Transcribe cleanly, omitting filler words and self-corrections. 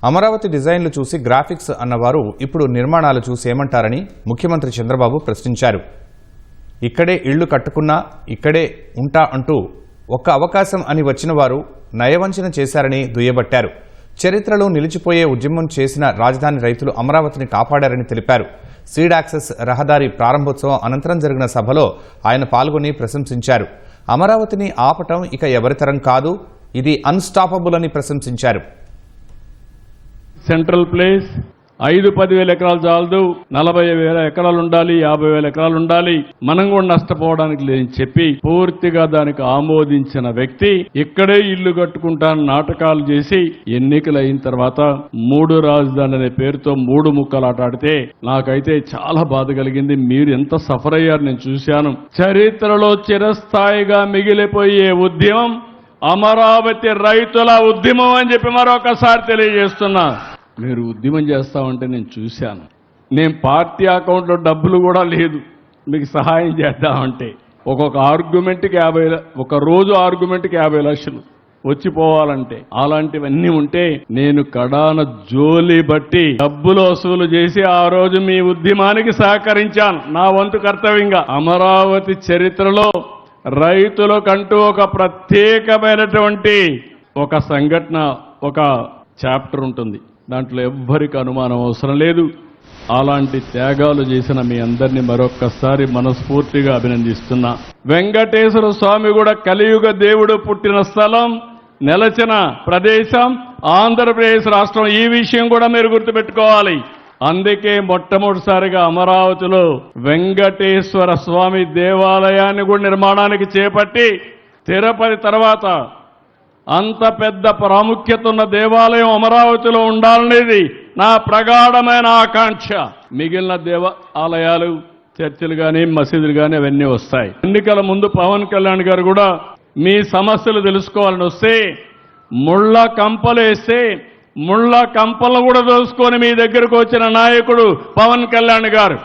అమరావతి డిజైన్లు చూసి గ్రాఫిక్స్ అన్నవారు ఇప్పుడు నిర్మాణాలు చూసి ఏమంటారని ముఖ్యమంత్రి చంద్రబాబు ప్రశ్నించారు. ఇక్కడే ఇళ్లు కట్టుకున్నా ఇక్కడే ఉంటా అంటూ ఒక్క అవకాశం అని వచ్చిన వారు నయవంచన చేశారని దుయ్యబట్టారు. చరిత్రలో నిలిచిపోయే ఉద్యమం చేసిన రాజధాని రైతులు అమరావతిని కాపాడారని తెలిపారు. సీడ్ యాక్సెస్ రహదారి ప్రారంభోత్సవం అనంతరం జరిగిన సభలో ఆయన పాల్గొని ప్రశంసించారు. అమరావతిని ఆపటం ఇక ఎవరితరం కాదు, ఇది అన్స్టాపబుల్ అని ప్రశంసించారు. సెంట్రల్ ప్లేస్ 5-10 వేల ఎకరాలు చాలదు, 40,000 ఎకరాలు ఉండాలి, 50,000 ఎకరాలు ఉండాలి, మనం కూడా నష్టపోవడానికి లేదని చెప్పి పూర్తిగా దానికి ఆమోదించిన వ్యక్తి ఇక్కడే ఇల్లు కట్టుకుంటాను నాటకాలు చేసి ఎన్నికలు అయిన తర్వాత 3 రాజధానులు అనే పేరుతో 3 ముక్కలాట ఆడితే నాకైతే చాలా బాధ కలిగింది. మీరు ఎంత సఫర్ అయ్యారు నేను చూశాను. చరిత్రలో చిరస్థాయిగా మిగిలిపోయే ఉద్యమం అమరావతి రైతుల ఉద్యమం అని చెప్పి మరొకసారి తెలియజేస్తున్నా. మీరు ఉద్యమం చేస్తామంటే నేను చూశాను. నేను పార్టీ అకౌంట్లో డబ్బులు కూడా లేదు మీకు సహాయం చేద్దామంటే ఒక్కొక్క ఆర్గ్యుమెంట్కి 50 ఒక రోజు ఆర్గ్యుమెంట్కి 50 లక్షలు వచ్చిపోవాలంటే అలాంటివన్నీ ఉంటే నేను కడాన జోలి బట్టి డబ్బులు వసూలు చేసి ఆ రోజు మీ ఉద్యమానికి సహకరించాను నా వంతు కర్తవ్యంగా. అమరావతి చరిత్రలో రైతులకంటూ ఒక ప్రత్యేకమైనటువంటి ఒక సంఘటన ఒక చాప్టర్ ఉంటుంది. దాంట్లో ఎవ్వరికి అనుమానం అవసరం లేదు. అలాంటి త్యాగాలు చేసిన మీ అందరినీ మరొక్కసారి మనస్ఫూర్తిగా అభినందిస్తున్నా. వెంకటేశ్వర స్వామి కూడా కలియుగ దేవుడు పుట్టిన స్థలం, నెలచిన ప్రదేశం ఆంధ్రప్రదేశ్ రాష్ట్రం. ఈ విషయం కూడా మీరు గుర్తుపెట్టుకోవాలి. అందుకే మొట్టమొదటిసారిగా అమరావతిలో వెంకటేశ్వర స్వామి దేవాలయాన్ని కూడా నిర్మాణానికి చేపట్టి తిరుపతి తర్వాత అంత పెద్ద ప్రాముఖ్యత ఉన్న దేవాలయం అమరావతిలో ఉండాలనేది నా ప్రగాఢమైన ఆకాంక్ష. మిగిలిన దేవాలయాలు చర్చిలు కానీ మసీదులు కానీ అవన్నీ వస్తాయి. ఎన్నికల ముందు పవన్ కళ్యాణ్ గారు కూడా మీ సమస్యలు తెలుసుకోవాలని వస్తే ముళ్ళ కంపలు వేస్తే ముళ్ళ కంపలు కూడా దోసుకొని మీ దగ్గరకు వచ్చిన నాయకుడు పవన్ కళ్యాణ్ గారు.